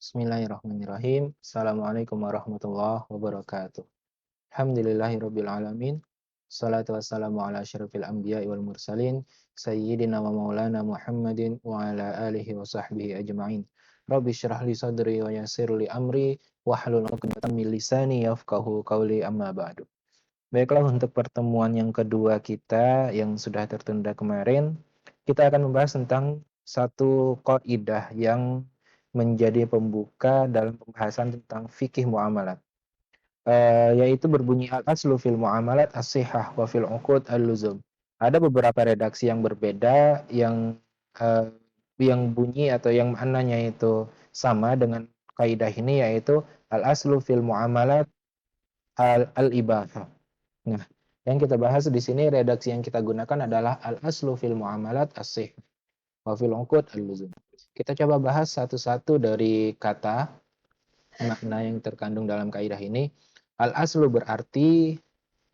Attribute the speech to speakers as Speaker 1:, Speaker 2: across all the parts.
Speaker 1: Bismillahirrahmanirrahim. Assalamualaikum warahmatullahi wabarakatuh. Alhamdulillahirabbil alamin. Shalatu wassalamu ala asyrofil anbiya'i wal mursalin sayyidina wa maulana Muhammadin wa ala alihi wa sahbihi ajma'in. Rabbi syrah li sadri wa yassir li amri wahlul 'uqdatam min lisani yafqahu qawli amma ba'du. Baiklah, untuk pertemuan yang kedua kita yang sudah tertunda kemarin, kita akan membahas tentang satu kaidah yang menjadi pembuka dalam pembahasan tentang fikih muamalat. Yaitu berbunyi al-aslu fil muamalat as-sihah wa fil uqud al-luzum. Ada beberapa redaksi yang berbeda yang bunyi atau yang maknanya itu sama dengan kaidah ini, yaitu al-aslu fil muamalat al-ibahah. Nah, yang kita bahas di sini, redaksi yang kita gunakan adalah al-aslu fil muamalat as-sihah wa fil uqud al-luzum. Kita coba bahas satu-satu dari kata makna yang terkandung dalam kaidah ini. Al-aslu berarti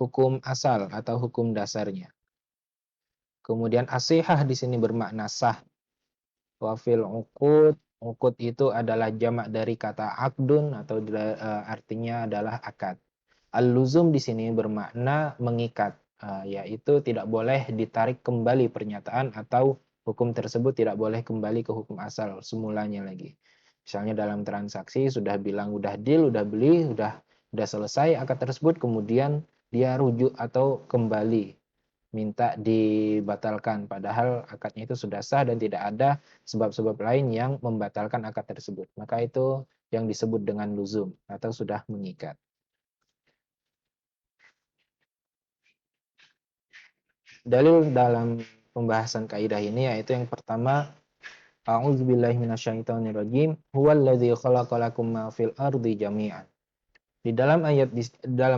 Speaker 1: hukum asal atau hukum dasarnya. Kemudian as-sihah di sini bermakna sah. Wa fil uqud, uqud itu adalah jamak dari kata akdun atau artinya adalah akad. Al-luzum di sini bermakna mengikat, yaitu tidak boleh ditarik kembali pernyataan atau hukum tersebut tidak boleh kembali ke hukum asal semulanya lagi. Misalnya dalam transaksi sudah bilang udah deal, udah beli, udah selesai akad tersebut, kemudian dia rujuk atau kembali minta dibatalkan, padahal akadnya itu sudah sah dan tidak ada sebab-sebab lain yang membatalkan akad tersebut. Maka itu yang disebut dengan luzum atau sudah mengikat. Dalil dalam pembahasan kaidah ini yaitu yang pertama, a'udzubillahi minasyaitonirrajim, huwallazi khalaqalakum ma fil ardi jami'an. Di dalam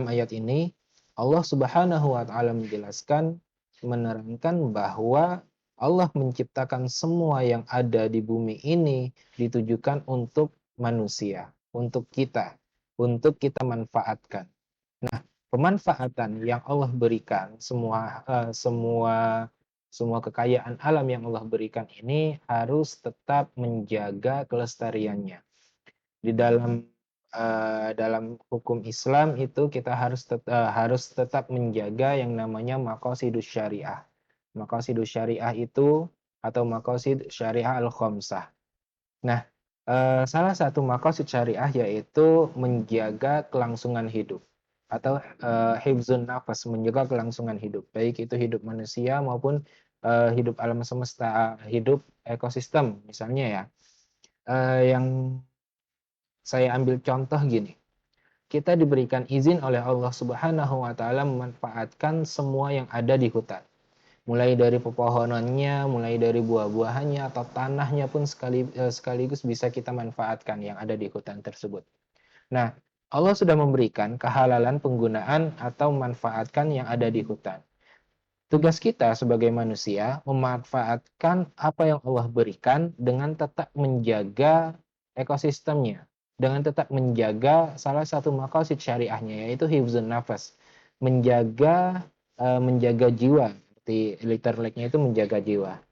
Speaker 1: ayat ini Allah Subhanahu wa taala menjelaskan, menerangkan bahwa Allah menciptakan semua yang ada di bumi ini ditujukan untuk manusia, untuk kita manfaatkan. Nah, pemanfaatan yang Allah berikan, semua kekayaan alam yang Allah berikan ini harus tetap menjaga kelestariannya. Di dalam hukum Islam itu kita harus tetap menjaga yang namanya maqasidus syariah. Maqasidus syariah itu atau maqasid syariah al-khamsah. Nah, salah satu maqasid syariah yaitu menjaga kelangsungan hidup atau hifzun nafas, menjaga kelangsungan hidup, baik itu hidup manusia maupun hidup alam semesta, hidup ekosistem misalnya ya. Yang saya ambil contoh gini, kita diberikan izin oleh Allah Subhanahu wa taala memanfaatkan semua yang ada di hutan. Mulai dari pepohonannya, mulai dari buah-buahannya atau tanahnya pun sekaligus bisa kita manfaatkan yang ada di hutan tersebut. Nah, Allah sudah memberikan kehalalan penggunaan atau memanfaatkan yang ada di hutan. Tugas kita sebagai manusia memanfaatkan apa yang Allah berikan dengan tetap menjaga ekosistemnya, dengan tetap menjaga salah satu maqasid syariahnya yaitu hifzun nafas, menjaga jiwa. Seperti literally-nya itu menjaga jiwa.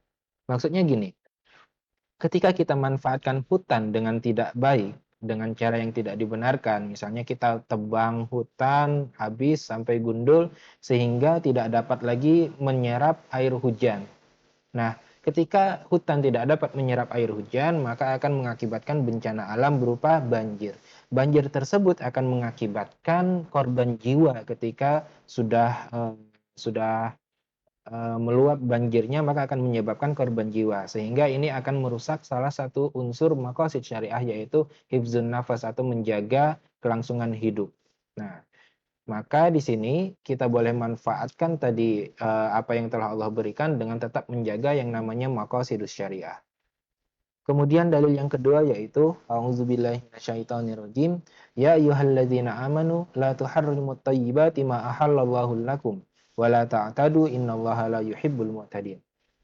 Speaker 1: Maksudnya gini, ketika kita manfaatkan hutan dengan tidak baik, dengan cara yang tidak dibenarkan, misalnya kita tebang hutan habis sampai gundul sehingga tidak dapat lagi menyerap air hujan. Nah, ketika hutan tidak dapat menyerap air hujan, maka akan mengakibatkan bencana alam berupa banjir. Banjir tersebut akan mengakibatkan korban jiwa ketika sudah meluap banjirnya, maka akan menyebabkan korban jiwa, sehingga ini akan merusak salah satu unsur maqasid syariah yaitu hifzun nafas atau menjaga kelangsungan hidup. Nah, maka di sini kita boleh manfaatkan tadi apa yang telah Allah berikan dengan tetap menjaga yang namanya maqasidus syariah. Kemudian dalil yang kedua yaitu a'udzubillahi minasyaitonirrajim, ya ayyuhalladzina amanu la tuharrimut thayyibati ma ahallallahu lakum wa la ta'tadu innallaha la yuhibbul mu'tadin.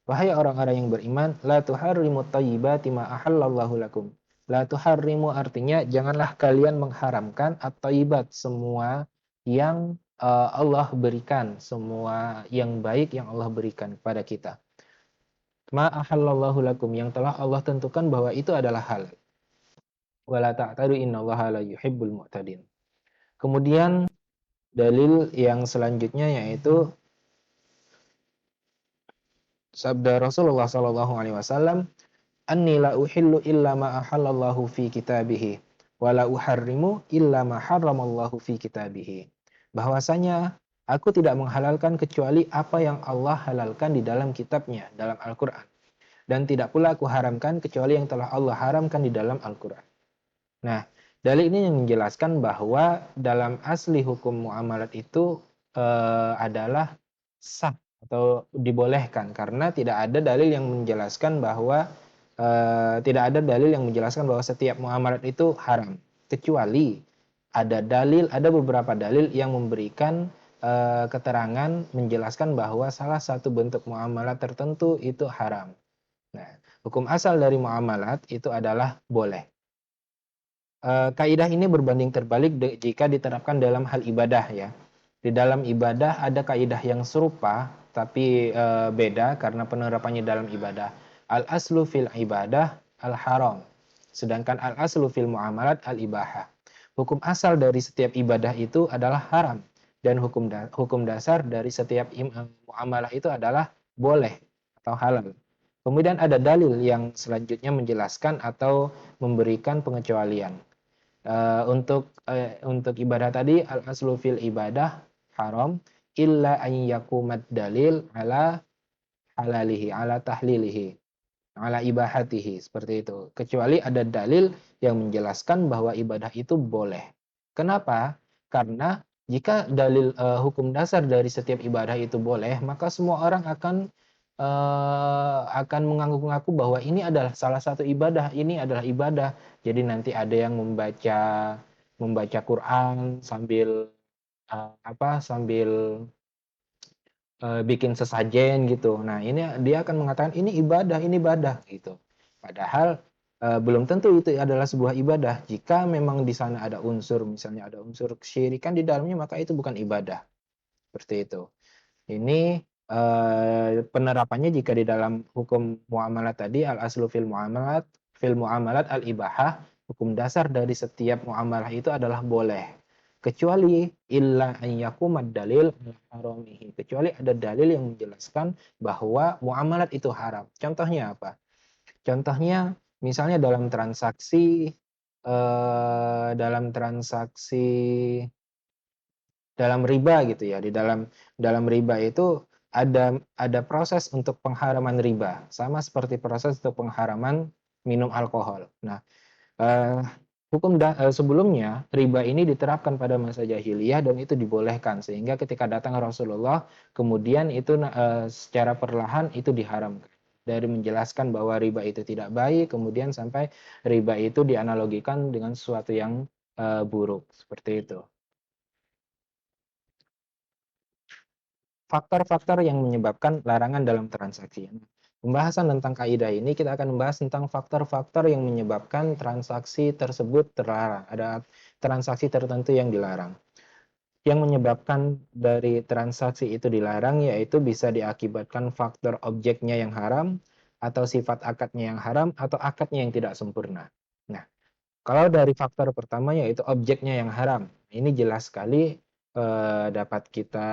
Speaker 1: Wahai orang-orang yang beriman, la tuharrimut thayyibati ma ahallallahu lakum. La tuharrimu artinya janganlah kalian mengharamkan at-thayyibat, semua yang Allah berikan, semua yang baik yang Allah berikan kepada kita. Ma ahallallahu lakum, yang telah Allah tentukan bahwa itu adalah halal. wa la ta'tadu innallaha la yuhibbul mu'tadin. Kemudian dalil yang selanjutnya yaitu sabda Rasulullah sallallahu alaihi wasallam, "Anni la uhillu illa ma ahallallahu fi kitabihi wa la uharrimu illa ma harramallahu fi kitabihi." Bahwasanya aku tidak menghalalkan kecuali apa yang Allah halalkan di dalam kitabnya, dalam Al-Qur'an. Dan tidak pula aku haramkan kecuali yang telah Allah haramkan di dalam Al-Qur'an. Nah, dalil ini yang menjelaskan bahwa dalam asli hukum muamalat itu adalah sah atau dibolehkan karena tidak ada dalil yang menjelaskan bahwa tidak ada dalil yang menjelaskan bahwa setiap muamalat itu haram, kecuali ada beberapa dalil yang memberikan keterangan menjelaskan bahwa salah satu bentuk muamalat tertentu itu haram. Nah, hukum asal dari muamalat itu adalah boleh. Kaidah ini berbanding terbalik jika diterapkan dalam hal ibadah ya. Di dalam ibadah ada kaidah yang serupa tapi beda karena penerapannya dalam ibadah. Al-aslu fil ibadah al-haram. Sedangkan al-aslu fil muamalat al-ibahah. Hukum asal dari setiap ibadah itu adalah haram dan hukum dasar dari setiap muamalah itu adalah boleh atau halal. Kemudian ada dalil yang selanjutnya menjelaskan atau memberikan pengecualian. Untuk ibadah tadi al aslu fil ibadah haram illa an yakumat dalil ala halalihi ala tahlilihi ala ibahatihi seperti itu. Kecuali ada dalil yang menjelaskan bahwa ibadah itu boleh. Kenapa? Karena jika dalil hukum dasar dari setiap ibadah itu boleh, maka semua orang akan mengaku-ngaku bahwa ini adalah salah satu ibadah, ini adalah ibadah. Jadi nanti ada yang membaca Quran sambil sambil bikin sesajen gitu. Nah, ini dia akan mengatakan ini ibadah gitu. Padahal belum tentu itu adalah sebuah ibadah. Jika memang di sana ada unsur, misalnya ada unsur kesyirikan di dalamnya, maka itu bukan ibadah. Seperti itu. Ini penerapannya jika di dalam hukum muamalat tadi al-aslu fil muamalat al-ibahah, hukum dasar dari setiap muamalah itu adalah boleh. Kecuali illa an yakumad dalil haramihi. Kecuali ada dalil yang menjelaskan bahwa muamalat itu haram. Contohnya apa? Contohnya misalnya dalam riba gitu ya. Dalam riba itu ada proses untuk pengharaman riba, sama seperti proses untuk pengharaman minum alkohol. Nah, eh, sebelumnya riba ini diterapkan pada masa jahiliyah dan itu dibolehkan sehingga ketika datang Rasulullah kemudian itu secara perlahan itu diharamkan. Dari menjelaskan bahwa riba itu tidak baik, kemudian sampai riba itu dianalogikan dengan sesuatu yang buruk seperti itu. Faktor-faktor yang menyebabkan larangan dalam transaksi. Pembahasan tentang kaidah ini kita akan membahas tentang faktor-faktor yang menyebabkan transaksi tersebut terlarang. Ada transaksi tertentu yang dilarang. Yang menyebabkan dari transaksi itu dilarang yaitu bisa diakibatkan faktor objeknya yang haram, atau sifat akadnya yang haram, atau akadnya yang tidak sempurna. Nah, kalau dari faktor pertama yaitu objeknya yang haram, ini jelas sekali dapat kita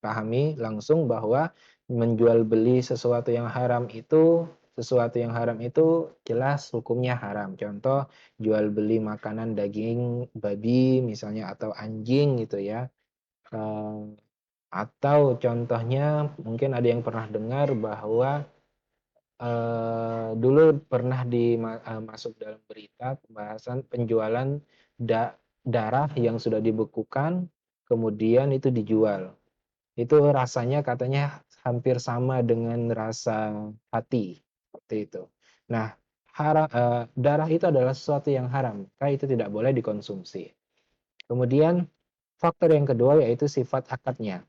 Speaker 1: pahami langsung bahwa menjual beli sesuatu yang haram itu jelas hukumnya haram. Contoh jual beli makanan daging babi misalnya atau anjing gitu ya. Atau contohnya mungkin ada yang pernah dengar bahwa dulu pernah masuk dalam berita pembahasan penjualan darah yang sudah dibekukan, kemudian itu dijual. Itu rasanya katanya hampir sama dengan rasa hati, seperti itu. Nah, darah itu adalah sesuatu yang haram, maka itu tidak boleh dikonsumsi. Kemudian faktor yang kedua yaitu sifat akadnya.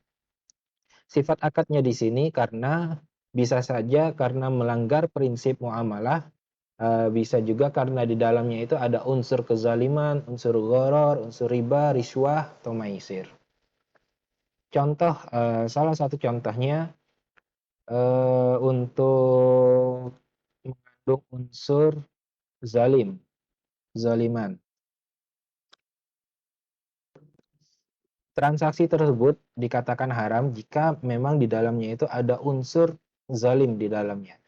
Speaker 1: Sifat akadnya di sini karena bisa saja karena melanggar prinsip muamalah, bisa juga karena di dalamnya itu ada unsur kezaliman, unsur gharar, unsur riba, riswah, atau maisir. Contoh, salah satu contohnya untuk mengandung unsur zalim, zaliman. Transaksi tersebut dikatakan haram jika memang di dalamnya itu ada unsur zalim di dalamnya.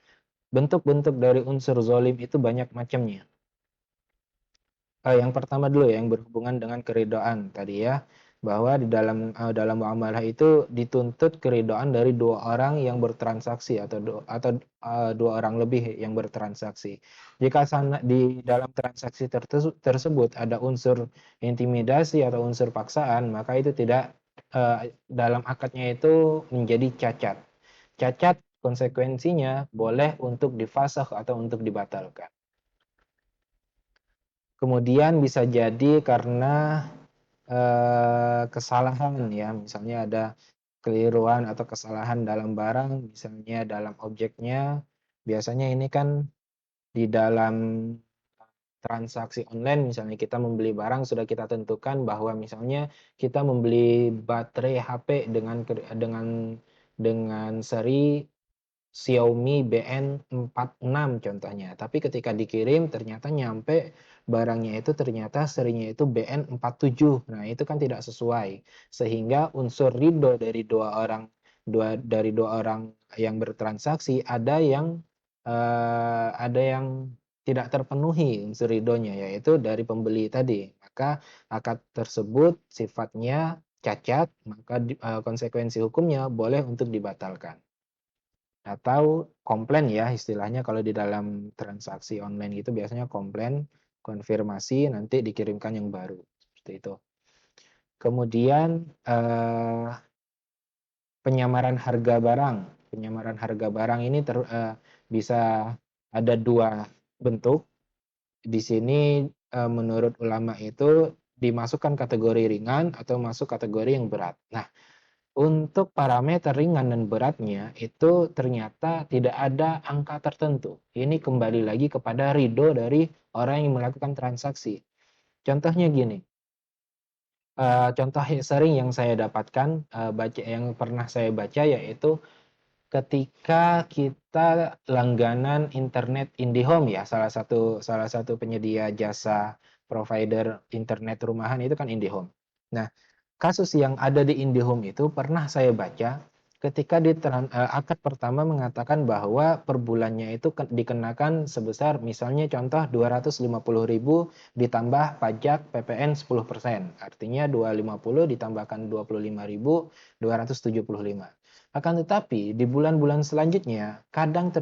Speaker 1: Bentuk-bentuk dari unsur zalim itu banyak macamnya. Yang pertama dulu ya, yang berhubungan dengan keridhaan tadi ya, bahwa di dalam muamalah itu dituntut keridhaan dari dua orang yang bertransaksi atau dua orang lebih yang bertransaksi. Jika di dalam transaksi tersebut ada unsur intimidasi atau unsur paksaan, maka itu tidak dalam akadnya itu menjadi cacat. Cacat konsekuensinya boleh untuk difasakh atau untuk dibatalkan. Kemudian bisa jadi karena kesalahan ya, misalnya ada keliruan atau kesalahan dalam barang, misalnya dalam objeknya. Biasanya ini kan di dalam transaksi online, misalnya kita membeli barang sudah kita tentukan bahwa misalnya kita membeli baterai HP dengan seri Xiaomi BN46 contohnya. Tapi ketika dikirim ternyata nyampe barangnya itu ternyata serinya itu BN47. Nah, itu kan tidak sesuai. Sehingga unsur ridho dari dua orang yang bertransaksi ada yang tidak terpenuhi unsur ridhonya, yaitu dari pembeli tadi. Maka akad tersebut sifatnya cacat, maka konsekuensi hukumnya boleh untuk dibatalkan atau komplain ya istilahnya. Kalau di dalam transaksi online gitu biasanya komplain, konfirmasi, nanti dikirimkan yang baru seperti itu. Kemudian penyamaran harga barang. Penyamaran harga barang ini bisa ada dua bentuk. Di sini menurut ulama itu dimasukkan kategori ringan atau masuk kategori yang berat. Nah, untuk parameter ringan dan beratnya itu ternyata tidak ada angka tertentu. Ini kembali lagi kepada ridho dari orang yang melakukan transaksi. Contohnya gini, contoh yang sering yang saya dapatkan, yang pernah saya baca yaitu ketika kita langganan internet IndiHome ya, salah satu penyedia jasa provider internet rumahan itu kan IndiHome. Nah, kasus yang ada di IndiHome itu pernah saya baca ketika di akad pertama mengatakan bahwa per bulannya itu dikenakan sebesar misalnya contoh 250.000 ditambah pajak PPN 10%. Artinya 250 ditambahkan 25.275. Akan tetapi di bulan-bulan selanjutnya kadang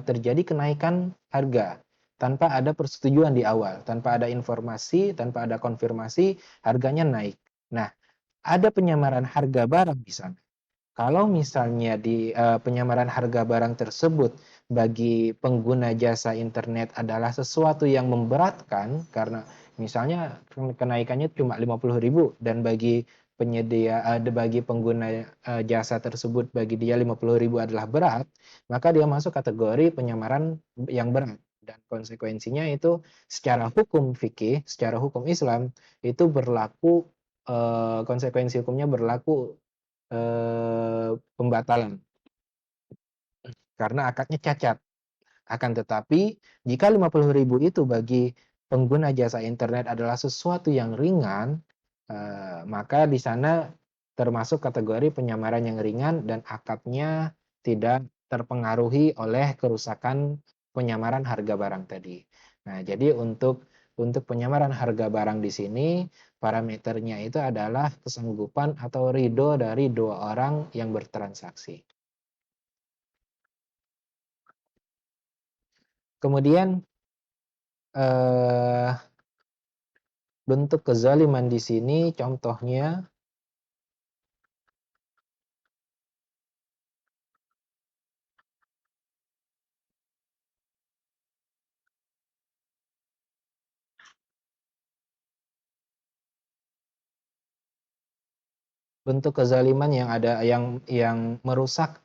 Speaker 1: terjadi kenaikan harga tanpa ada persetujuan di awal, tanpa ada informasi, tanpa ada konfirmasi, harganya naik. Nah, ada penyamaran harga barang di sana. Kalau misalnya di penyamaran harga barang tersebut bagi pengguna jasa internet adalah sesuatu yang memberatkan karena misalnya kenaikannya cuma 50.000 dan bagi pengguna jasa tersebut bagi dia 50.000 adalah berat, maka dia masuk kategori penyamaran yang berat dan konsekuensinya itu secara hukum fikih, secara hukum Islam itu berlaku konsekuensi hukumnya berlaku pembatalan karena akadnya cacat. Akan tetapi jika 50.000 itu bagi pengguna jasa internet adalah sesuatu yang ringan, maka di sana termasuk kategori penyamaran yang ringan dan akadnya tidak terpengaruhi oleh kerusakan penyamaran harga barang tadi. Nah, jadi untuk penyamaran harga barang di sini parameternya itu adalah kesanggupan atau ridho dari dua orang yang bertransaksi. Kemudian eh, bentuk kezaliman di sini contohnya bentuk kezaliman yang merusak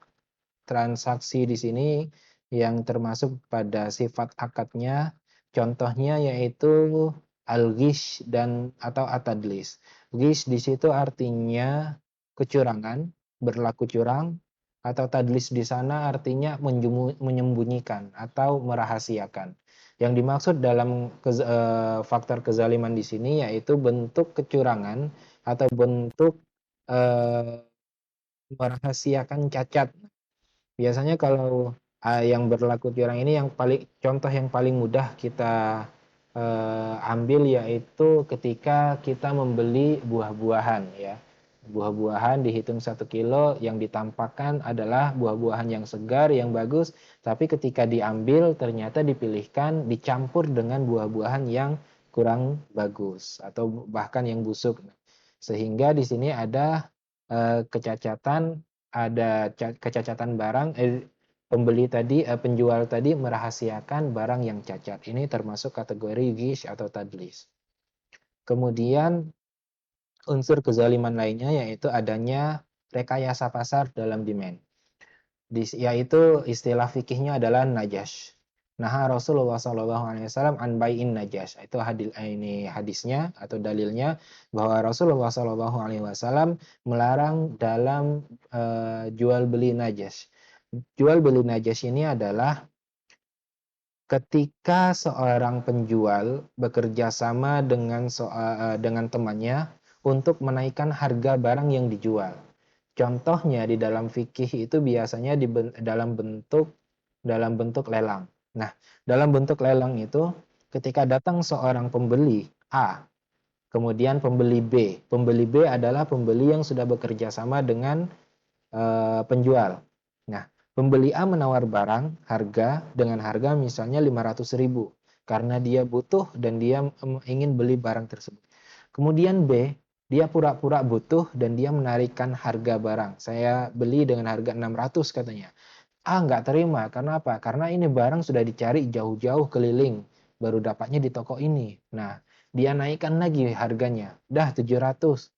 Speaker 1: transaksi di sini yang termasuk pada sifat akadnya, contohnya yaitu al-ghish dan atau atadlis. Ghish di situ artinya kecurangan, berlaku curang, atau tadlis di sana artinya menyembunyikan atau merahasiakan. Yang dimaksud dalam faktor kezaliman di sini yaitu bentuk kecurangan atau bentuk eh, merahasiakan cacat. Biasanya kalau yang berlaku curang ini contoh yang paling mudah kita ambil yaitu ketika kita membeli buah-buahan ya. Buah-buahan dihitung 1 kilo, yang ditampakkan adalah buah-buahan yang segar, yang bagus, tapi ketika diambil ternyata dipilihkan dicampur dengan buah-buahan yang kurang bagus atau bahkan yang busuk. Sehingga di sini ada kecacatan, ada kecacatan barang, penjual tadi merahasiakan barang yang cacat. Ini termasuk kategori ghish atau tadlis. Kemudian unsur kezaliman lainnya yaitu adanya rekayasa pasar dalam demand. Yaitu istilah fikihnya adalah najash. Nah, Rasulullah SAW an bai'in najash. Itu ini hadisnya atau dalilnya bahwa Rasulullah SAW melarang dalam jual beli najash. Jual beli najash ini adalah ketika seorang penjual bekerja sama dengan temannya untuk menaikkan harga barang yang dijual. Contohnya di dalam fikih itu biasanya dalam bentuk lelang. Nah, dalam bentuk lelang itu ketika datang seorang pembeli A, kemudian pembeli B. Pembeli B adalah pembeli yang sudah bekerja sama dengan penjual. Nah, pembeli A menawar barang dengan harga misalnya 500.000 karena dia butuh dan dia ingin beli barang tersebut. Kemudian B, dia pura-pura butuh dan dia menarikkan harga barang. Saya beli dengan harga 600 katanya. Nggak terima. Karena apa? Karena ini barang sudah dicari jauh-jauh keliling. Baru dapatnya di toko ini. Nah, dia naikkan lagi harganya. Dah 700.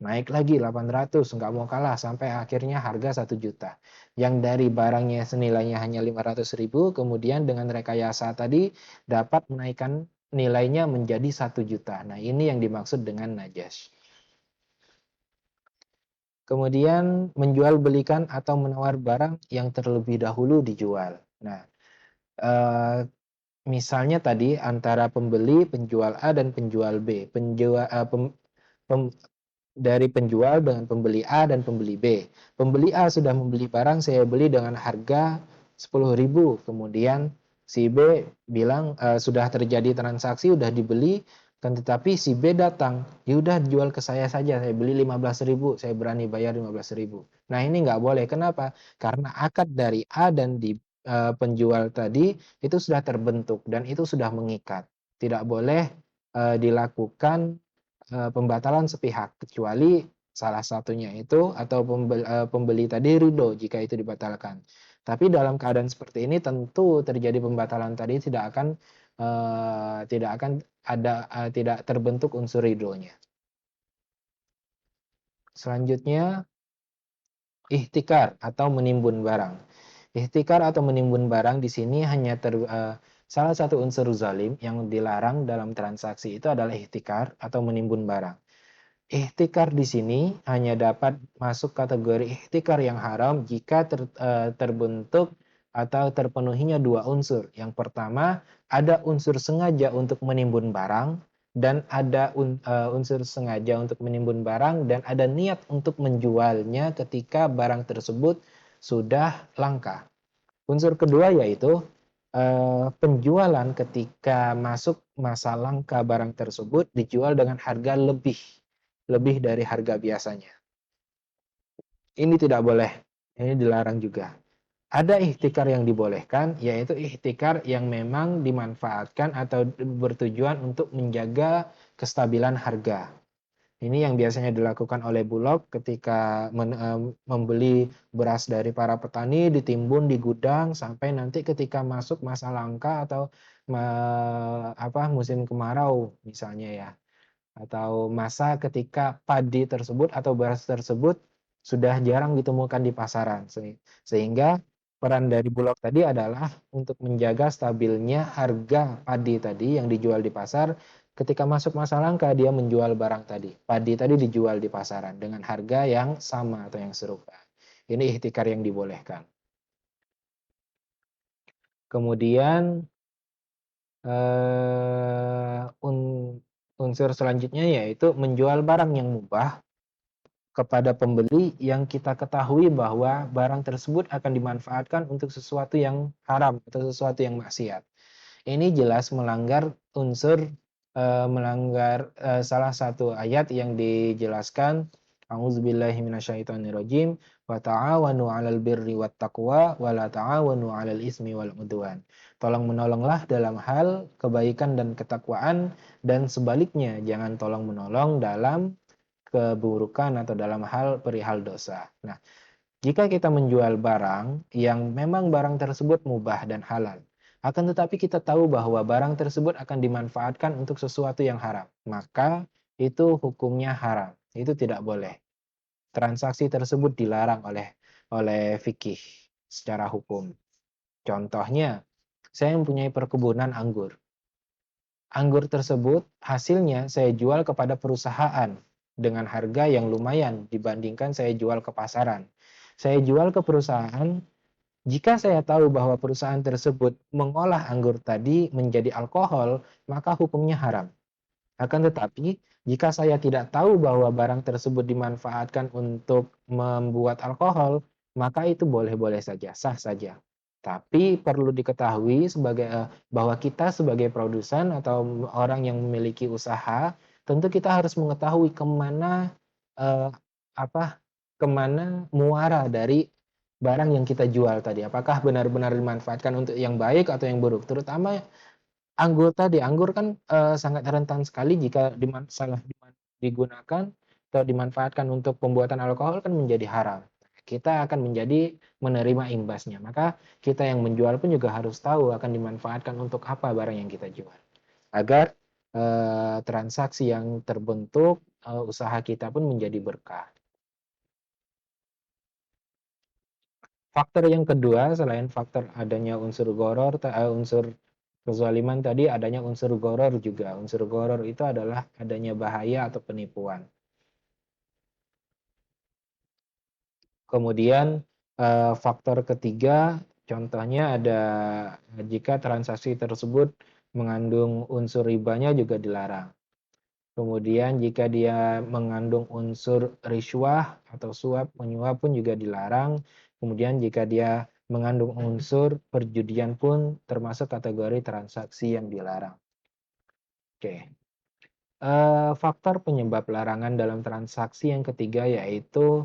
Speaker 1: Naik lagi 800. Nggak mau kalah. Sampai akhirnya harga 1 juta. Yang dari barangnya senilainya hanya 500.000. Kemudian dengan rekayasa tadi dapat menaikkan nilainya menjadi 1 juta. Nah, ini yang dimaksud dengan najas. Kemudian menjual belikan atau menawar barang yang terlebih dahulu dijual. Nah, misalnya tadi antara penjual A dan penjual B. Dari penjual dengan pembeli A dan pembeli B. Pembeli A sudah membeli barang, saya beli dengan harga 10.000. Kemudian si B bilang sudah terjadi transaksi, sudah dibeli, kan tetapi si B datang, ya udah jual ke saya saja, saya beli 15.000, saya berani bayar 15.000. Nah, ini nggak boleh. Kenapa? Karena akad dari A dan penjual tadi itu sudah terbentuk dan itu sudah mengikat. Tidak boleh dilakukan pembatalan sepihak kecuali salah satunya itu atau pembeli tadi ridho jika itu dibatalkan. Tapi dalam keadaan seperti ini tentu terjadi pembatalan tadi tidak terbentuk unsur ridhonya. Selanjutnya ihtikar atau menimbun barang. Ihtikar atau menimbun barang di sini hanya salah satu unsur zalim yang dilarang dalam transaksi itu adalah ihtikar atau menimbun barang. Ihtikar di sini hanya dapat masuk kategori ihtikar yang haram jika terbentuk atau terpenuhinya dua unsur. Yang pertama, ada unsur sengaja untuk menimbun barang dan ada unsur sengaja untuk menimbun barang dan ada niat untuk menjualnya ketika barang tersebut sudah langka. Unsur kedua yaitu penjualan ketika masuk masa langka barang tersebut dijual dengan harga lebih dari harga biasanya. Ini tidak boleh, ini dilarang juga. Ada ihtikar yang dibolehkan, yaitu ihtikar yang memang dimanfaatkan atau bertujuan untuk menjaga kestabilan harga. Ini yang biasanya dilakukan oleh Bulog ketika membeli beras dari para petani, ditimbun di gudang sampai nanti ketika masuk masa langka atau musim kemarau misalnya ya. Atau masa ketika padi tersebut atau beras tersebut sudah jarang ditemukan di pasaran. Sehingga peran dari Bulog tadi adalah untuk menjaga stabilnya harga padi tadi yang dijual di pasar. Ketika masuk masa langka, dia menjual barang tadi. Padi tadi dijual di pasaran dengan harga yang sama atau yang serupa. Ini ihtikar yang dibolehkan. Kemudian Unsur selanjutnya yaitu menjual barang yang mubah kepada pembeli yang kita ketahui bahwa barang tersebut akan dimanfaatkan untuk sesuatu yang haram atau sesuatu yang maksiat. Ini jelas melanggar salah satu ayat yang dijelaskan, A'udzubillahi minasyaitonirrajim, wa ta'awanu 'alal birri wat taqwa wa la ta'awanu 'alal ismi wal 'udwan. Tolong menolonglah dalam hal kebaikan dan ketakwaan, dan sebaliknya jangan tolong menolong dalam keburukan atau dalam hal perihal dosa. Nah, jika kita menjual barang yang memang barang tersebut mubah dan halal, akan tetapi kita tahu bahwa barang tersebut akan dimanfaatkan untuk sesuatu yang haram, maka itu hukumnya haram. Itu tidak boleh. Transaksi tersebut dilarang oleh fikih secara hukum. Contohnya, saya mempunyai perkebunan anggur. Anggur tersebut hasilnya saya jual kepada perusahaan dengan harga yang lumayan dibandingkan saya jual ke pasaran. Saya jual ke perusahaan, jika saya tahu bahwa perusahaan tersebut mengolah anggur tadi menjadi alkohol, maka hukumnya haram. Akan tetapi, jika saya tidak tahu bahwa barang tersebut dimanfaatkan untuk membuat alkohol, maka itu boleh-boleh saja, sah saja. Tapi perlu diketahui bahwa kita sebagai produsen atau orang yang memiliki usaha, tentu kita harus mengetahui kemana eh, apa kemana muara dari barang yang kita jual tadi. Apakah benar-benar dimanfaatkan untuk yang baik atau yang buruk? Terutama anggur tadi, anggur kan sangat rentan sekali jika salah digunakan atau dimanfaatkan untuk pembuatan alkohol kan menjadi haram. Kita akan menjadi menerima imbasnya. Maka kita yang menjual pun juga harus tahu akan dimanfaatkan untuk apa barang yang kita jual. Agar transaksi yang terbentuk, usaha kita pun menjadi berkah. Faktor yang kedua, selain faktor adanya unsur goror, unsur kezaliman tadi, adanya unsur goror juga. Unsur goror itu adalah adanya bahaya atau penipuan. Kemudian faktor ketiga, contohnya ada jika transaksi tersebut mengandung unsur ribanya juga dilarang. Kemudian jika dia mengandung unsur riswah atau suap menyuap pun juga dilarang. Kemudian jika dia mengandung unsur perjudian pun termasuk kategori transaksi yang dilarang. Oke. Faktor penyebab larangan dalam transaksi yang ketiga yaitu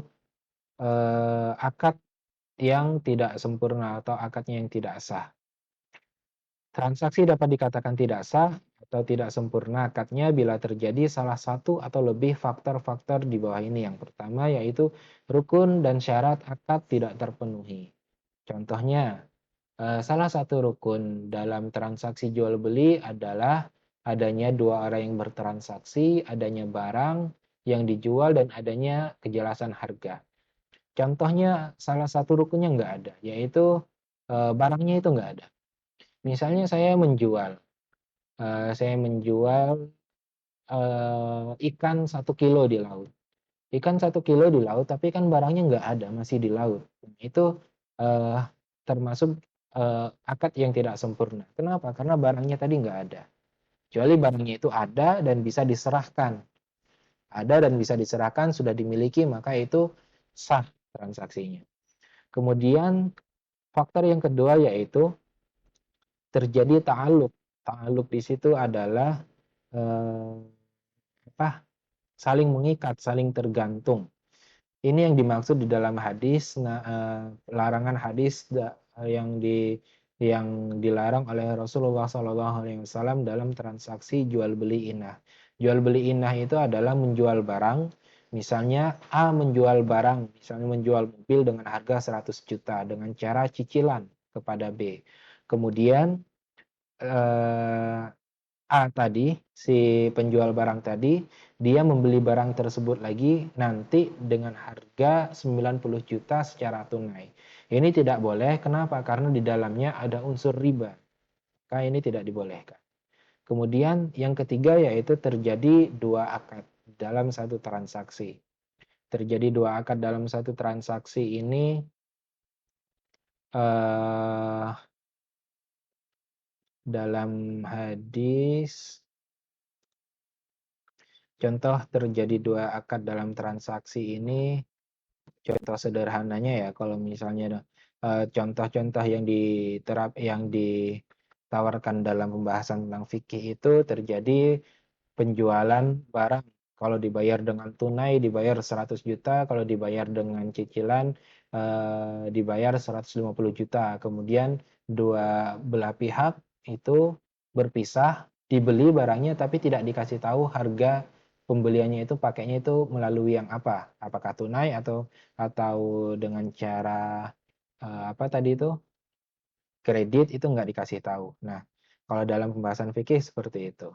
Speaker 1: akad yang tidak sempurna atau akadnya yang tidak sah. Transaksi dapat dikatakan tidak sah atau tidak sempurna akadnya bila terjadi salah satu atau lebih faktor-faktor di bawah ini. Yang pertama yaitu rukun dan syarat akad tidak terpenuhi. Contohnya, salah satu rukun dalam transaksi jual beli adalah adanya dua orang yang bertransaksi, adanya barang yang dijual, dan adanya kejelasan harga. Contohnya, salah satu rukunnya nggak ada, yaitu barangnya itu nggak ada. Misalnya saya menjual ikan 1 kilo di laut. Ikan 1 kilo di laut, tapi kan barangnya nggak ada, masih di laut. Itu eh, termasuk akad yang tidak sempurna. Kenapa? Karena barangnya tadi nggak ada. Kecuali barangnya itu ada dan bisa diserahkan. Ada dan bisa diserahkan, sudah dimiliki, maka itu sah transaksinya. Kemudian faktor yang kedua yaitu terjadi ta'aluk. Ta'aluk di situ adalah eh, apa? Saling mengikat, saling tergantung. Ini yang dimaksud di dalam hadis, larangan hadis yang dilarang oleh Rasulullah SAW dalam transaksi jual beli inah. Jual beli inah itu adalah menjual barang, misalnya A menjual barang, misalnya menjual mobil dengan harga 100 juta dengan cara cicilan kepada B. Kemudian eh, A tadi, si penjual barang tadi, dia membeli barang tersebut lagi nanti dengan harga 90 juta secara tunai. Ini tidak boleh, kenapa? Karena di dalamnya ada unsur riba. Maka ini tidak dibolehkan. Kemudian yang ketiga yaitu terjadi dua akad dalam satu transaksi. Terjadi dua akad dalam satu transaksi ini eh, dalam hadis, contoh terjadi dua akad dalam transaksi ini, contoh sederhananya ya, kalau misalnya contoh-contoh yang ditawarkan dalam pembahasan tentang fikih itu terjadi penjualan barang. Kalau dibayar dengan tunai dibayar 100 juta, kalau dibayar dengan cicilan dibayar 150 juta. Kemudian dua belah pihak itu berpisah, dibeli barangnya tapi tidak dikasih tahu harga pembeliannya itu pakainya itu melalui yang apa? Apakah tunai atau dengan cara apa tadi itu? Kredit itu nggak dikasih tahu. Nah, kalau dalam pembahasan fikih seperti itu.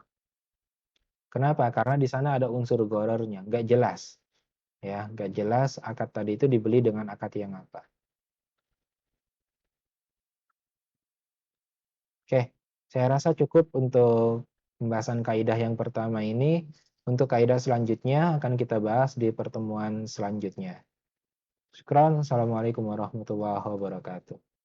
Speaker 1: Kenapa? Karena di sana ada unsur gorornya, nggak jelas. Ya, nggak jelas akad tadi itu dibeli dengan akad yang apa. Oke, saya rasa cukup untuk pembahasan kaidah yang pertama ini. Untuk kaidah selanjutnya akan kita bahas di pertemuan selanjutnya. Syukran. Assalamualaikum warahmatullahi wabarakatuh.